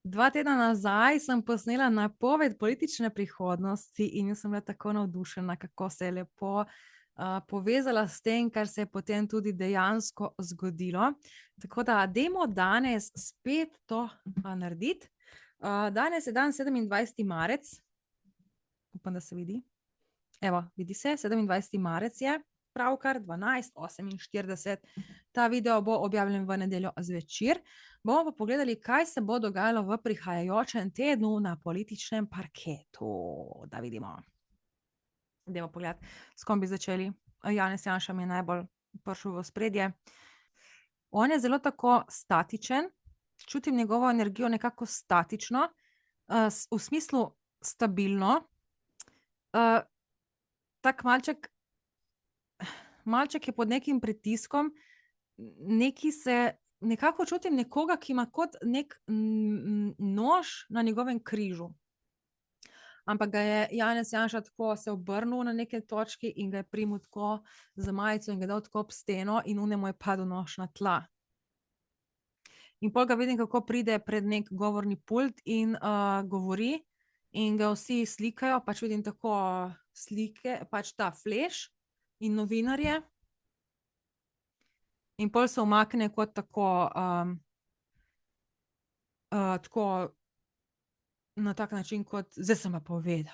2 tedna nazaj sem posnela napoved politične prihodnosti in jaz sem bila tako navdušena, kako se je lepo povezala s tem, kar se je potem tudi dejansko zgodilo. Tako da dajmo danes spet to narediti. Danes je dan 27. marec. Upam, da se vidi. Evo, vidi se, 27. marec je. Pravkar 12:48. Ta video bo objavljen v nedeljo zvečer. Bomo pa pogledali, kaj se bo dogajalo v prihajajočem tednu na političnem parketu. Da vidimo. Dajmo pogledati, s kom bi začeli. Janez Janša mi je najbolj prišel v ospredje. On je zelo tako statičen, čutim njegovo energijo nekako statično, v smislu stabilno. Tak malček je pod nekim pritiskom, nekako čutim nekoga, ki ima kot nek nož na njegovem križu. Ampak ga je Janez Janša tako se obrnil na neki točki in ga je primil tako z majico in ga dal tako ob steno in unemu je padel nož na tla. In pol ga vidim, kako pride pred nek govorni pult in govori in ga vsi slikajo, pač vidim tako slike, pač ta flash in novinarje. In pol se umakne kot tako na tak način kot, zdaj sem pa povedal.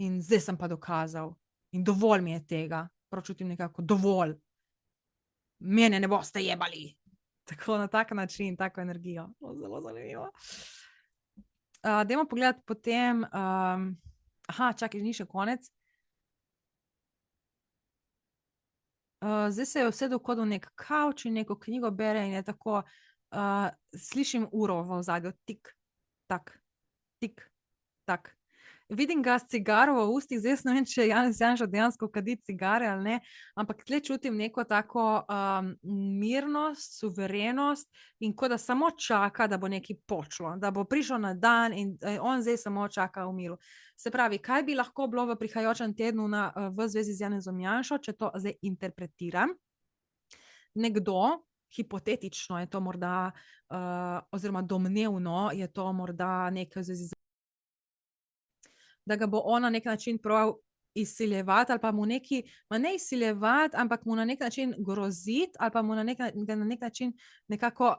In zdaj sem pa dokazal. In dovolj mi je tega. Prav čutim nekako, dovolj. Mene ne boste jebali. Tako na tak način, tako energijo. Zelo zanimivo. Dajmo pogledati potem, čakaj, ni še konec. Zdaj se je usedel kot v nek kavč in neko knjigo bere in je tako, slišim uro v ozadju, tik, tak, tik, tak. Vidim ga s cigaro v ustih, zdaj ne vem, če Janez Janša dejansko kadi cigare ali ne, ampak tle čutim neko tako mirnost, suverenost in kot da samo čaka, da bo nekaj počlo, da bo prišel na dan in on zdaj samo čaka v miru. Se pravi, kaj bi lahko bilo v prihajajočem tednu v zvezi z Janezom Janšo, če to zdaj interpretiram? Nekdo, hipotetično je to morda, oziroma domnevno je to morda nekaj v zvezi z, da ga bo on na nek način prav izsiljevati ali pa mu neki, ma ne izsiljevati, ampak mu na nek način groziti ali pa mu na nek način nekako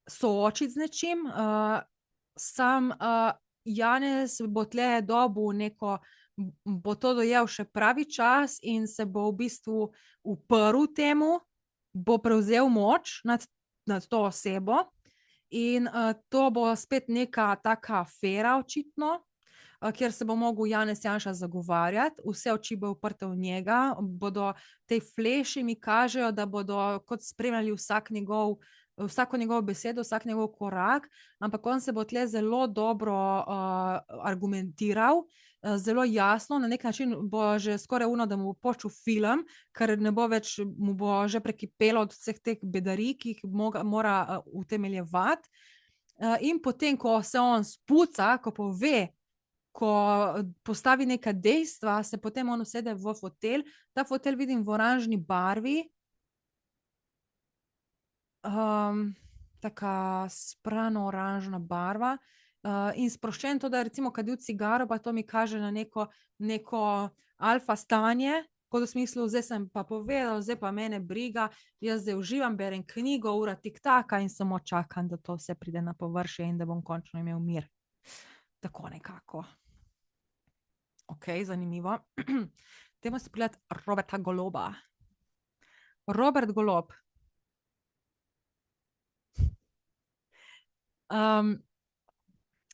soočiti z nečim. Sam Janez bo tle dobil neko, bo to dojel še pravi čas in se bo v bistvu uprl temu, bo prevzel moč nad to osebo. In to bo spet neka taka afera očitno, kjer se bo mogel Janez Janša zagovarjati, vse oči bo uprte v njega, bodo tej fleši mi kažejo, da bodo kot spremljali vsako njegovo besedo, vsak njegov korak, ampak on se bo tle zelo dobro argumentiral, zelo jasno, na nek način bo že skoraj da mu bo počel film, ker ne bo več, mu bo že prekipelo od vseh teh bedarij, ki jih mora utemeljevati. In potem, ko se on spuca, ko pove, ko postavi neka dejstva, se potem on usede v fotelj. Ta fotelj vidim v oranžni barvi. Taka sprano oranžna barva. In sproščen to, da recimo kadil cigaro, pa to mi kaže na neko alfa stanje, kot v smislu, zdaj sem pa povedal, zdaj pa mene briga, jaz zdaj uživam, berem knjigo, ura tiktaka in samo čakam, da to vse pride na površje in da bom končno imel mir. Tako nekako. Ok, zanimivo. Dajmo si pogledati Roberta Goloba. Robert Golob.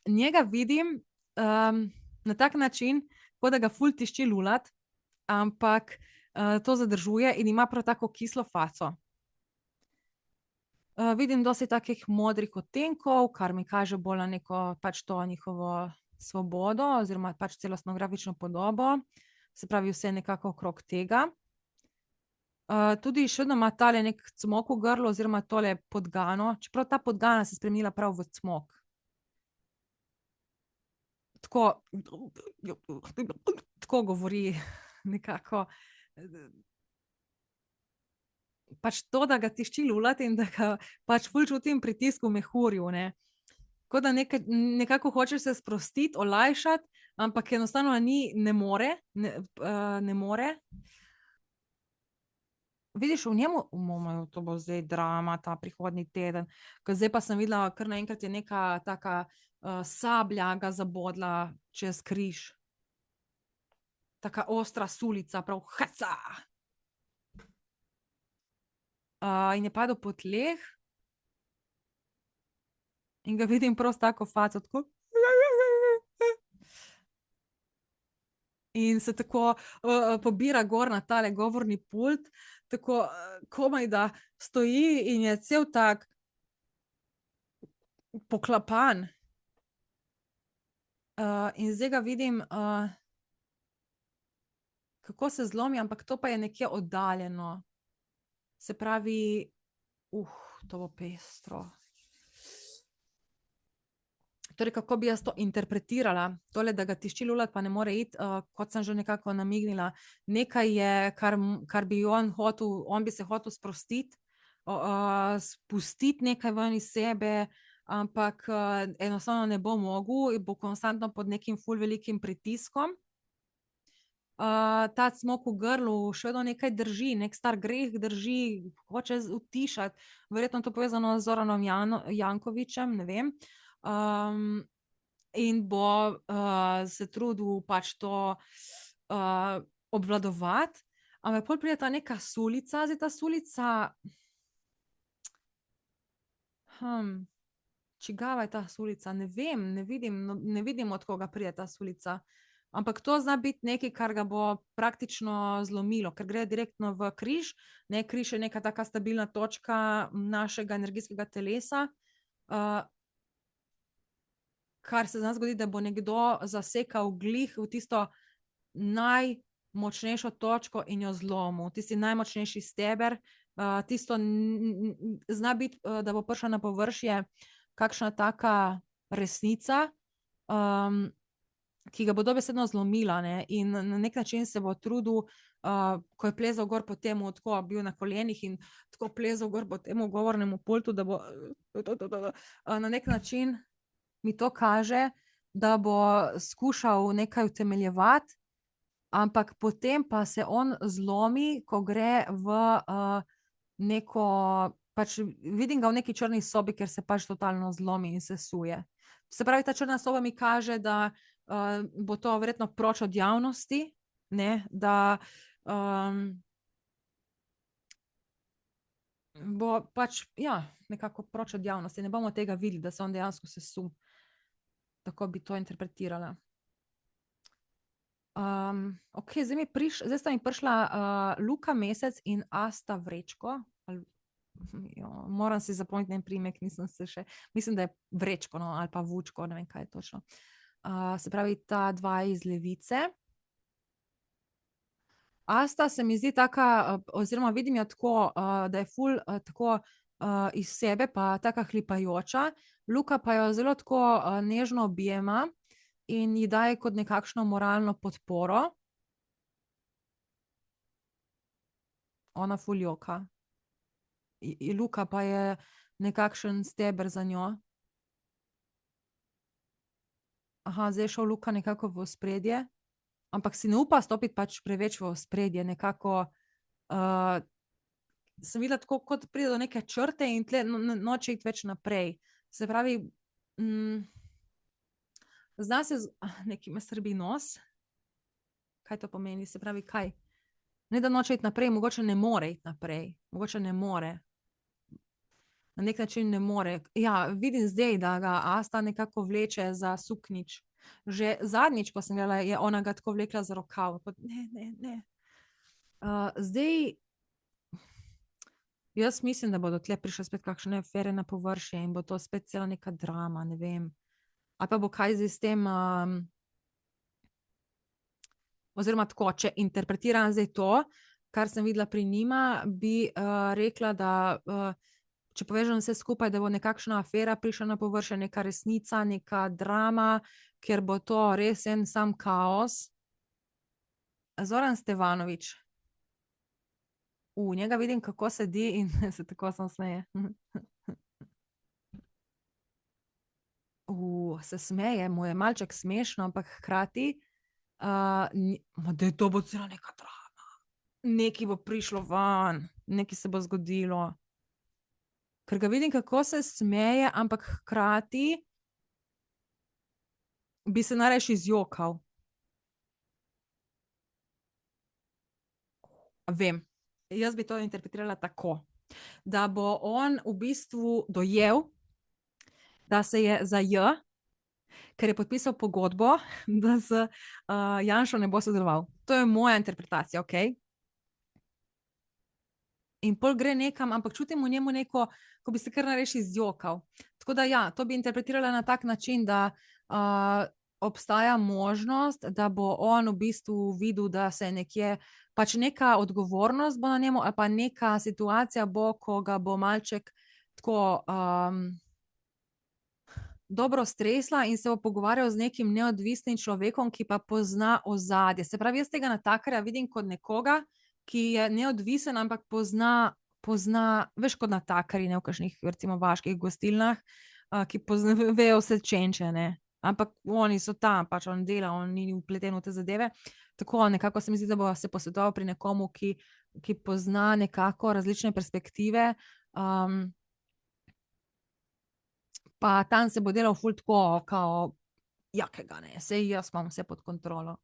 Njega vidim na tak način, kot da ga ful tišči lulat, ampak to zadržuje in ima prav tako kislo faco. Vidim dosti takih modrih odtenkov, kar mi kaže bolj na neko pač to njihovo svobodo oziroma pač celostno grafično podobo, se pravi vse nekako okrog tega. Tudi še vedno ima tale nek cmok v grlu oziroma tole podgano, čeprav ta podgana se je spremenila prav v cmok. Tako govori nekako. pač to, da ga tišči lulati in da ga pač ful čutim pritisk v mehurju, ne. Kot da nekako hočeš se sprostiti, olajšati, ampak enostavno ne more, ne more. Vidiš, v njemu, to bo zdaj drama, ta prihodnji teden, ker zdaj pa sem videla, kar naenkrat je neka taka sablja ga zabodla čez križ. Taka ostra sulica, prav haca. In je padel po tleh in ga vidim prav tako faco, tako. In se tako pobira gor na tale govorni pult, tako komaj da stoji in je cel tak poklapan. In zdaj ga vidim, kako se zlomi, ampak to pa je nekje oddaljeno. Se pravi, to bo pestro. Torej, kako bi jaz to interpretirala, tole, da ga tišči lulati, pa ne more iti, kot sem že nekako namignila. Nekaj je, kar bi on bi se hotel sprostiti, spustiti nekaj ven iz sebe, ampak enostavno ne bo mogel in bo konstantno pod nekim ful velikim pritiskom. Ta cmok v grlu še vedno nekaj drži, nek star greh drži, hoče utišati, verjetno to povezano z Zoranom Jankovićem, ne vem. In bo se trudil pač to obvladovati, ampak pol pride ta neka sulica, zdaj ta sulica, čigava je ta sulica, ne vem, ne vidim, od koga pride ta sulica, ampak to zna biti nekaj, kar ga bo praktično zlomilo, ker gre direktno v križ, ne, križ je neka taka stabilna točka našega energijskega telesa, kar se zna zgoditi, da bo nekdo zasekal glih v tisto najmočnejšo točko in jo zlomil, tisti najmočnejši steber, tisto zna biti, da bo prišla na površje kakšna taka resnica, ki ga bo dobesedno zlomila, ne, in na nek način se bo trudil, ko je plezal gor po temu, tako bil na kolenih in tako plezal gor po temu govornemu pultu, da bo na nek način mi to kaže, da bo skušal nekaj utemeljevati, ampak potem pa se on zlomi, ko gre v neko, pač vidim ga v neki črni sobi, ker se pač totalno zlomi in se suje. Se pravi, ta črna soba mi kaže, da bo to verjetno proč od javnosti, ne, da bo pač, ja, nekako proč od javnosti, ne bomo tega videli, da se on dejansko sesul. Tako bi to interpretirala. Okej, zdaj sta mi prišla Luka Mesec in Asta Vrečko, moram si zapomniti njen priimek, nisem se še, mislim, da je Vrečko, no, ali pa Vučko, ne vem, kaj je točno. Se pravi, ta dva iz Levice. Asta se mi zdi taka, oziroma vidim jo tako, da je ful tako iz sebe, pa taka hlipajoča, Luka pa jo zelo tako nežno objema in ji daje kot nekakšno moralno podporo. Ona ful joka. Luka pa je nekakšen steber za njo. Zdaj je šel Luka nekako v ospredje, ampak si ne upa stopiti pač preveč v ospredje, nekako sem videla tako, kot pride do neke črte in tle noče iti več naprej. Se pravi, zna se, nekaj me srbi nos. Kaj to pomeni? Se pravi, kaj? Ne, da noče iti naprej, mogoče ne more iti naprej. Mogoče ne more. Na nek način ne more. Ja, vidim zdaj, da ga Asta nekako vleče za suknjič. Že zadnjič, ko sem gledala, je ona ga tako vlekla za rokav. Ne. Zdaj, jaz mislim, da bodo tle prišle spet kakšne afere na površje in bo to spet cela neka drama, ne vem. Ali pa bo kaj zdaj s tem, oziroma tako, če interpretiram zdaj to, kar sem videla pri njima, bi rekla, da če povežem vse skupaj, da bo nekakšna afera prišla na površje, neka resnica, neka drama, ker bo to res en sam kaos. Zoran Stevanović. V njega vidim, kako sedi in se tako samo smeje. Se smeje, mu je malček smešno, ampak hkrati, da je to bo celo neka drama. Nekaj bo prišlo ven, nekaj se bo zgodilo. Ker ga vidim, kako se smeje, ampak hkrati bi se najraje izjokal. Vem. Jaz bi to interpretirala tako, da bo on v bistvu dojel, da se je za J, ker je podpisal pogodbo, da z Janšo ne bo sodeloval. To je moja interpretacija, ok? In pol gre nekam, ampak čutim v njemu neko, ko bi se kar nareši izjokal. Tako da ja, to bi interpretirala na tak način, da obstaja možnost, da bo on v bistvu videl, da se je nekje, pač neka odgovornost bo na njemu, ali pa neka situacija bo, ko ga bo malček tako dobro stresla in se bo pogovarjal z nekim neodvisnim človekom, ki pa pozna ozadje. Se pravi, jaz tega natakarja vidim kot nekoga, ki je neodvisen, ampak pozna, veš, kot natakari, ne v kakšnih, recimo, vaških gostilnah, ki vejo vse čenče, ne. Ampak oni so tam, pač on dela, on ni vpleten v te zadeve. Tako nekako se mi zdi, da bo se posvetoval pri nekomu, ki pozna nekako različne perspektive, pa tam se bo delal ful tako, kao jakega, ne, saj jaz imam vse pod kontrolo.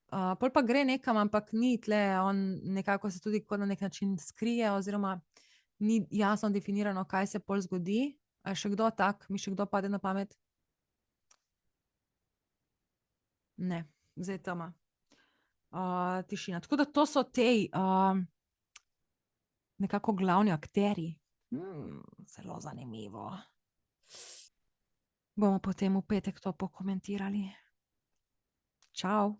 Pol pa gre nekam, ampak ni tle, on nekako se tudi kot na nek način skrije, oziroma ni jasno definirano, kaj se pol zgodi. A je še kdo tak, mi še kdo pade na pamet? Ne, zdaj je tema. Tišina. Tako da to so te nekako glavni akterji. Zelo zanimivo. Bomo potem v petek to pokomentirali. Čau.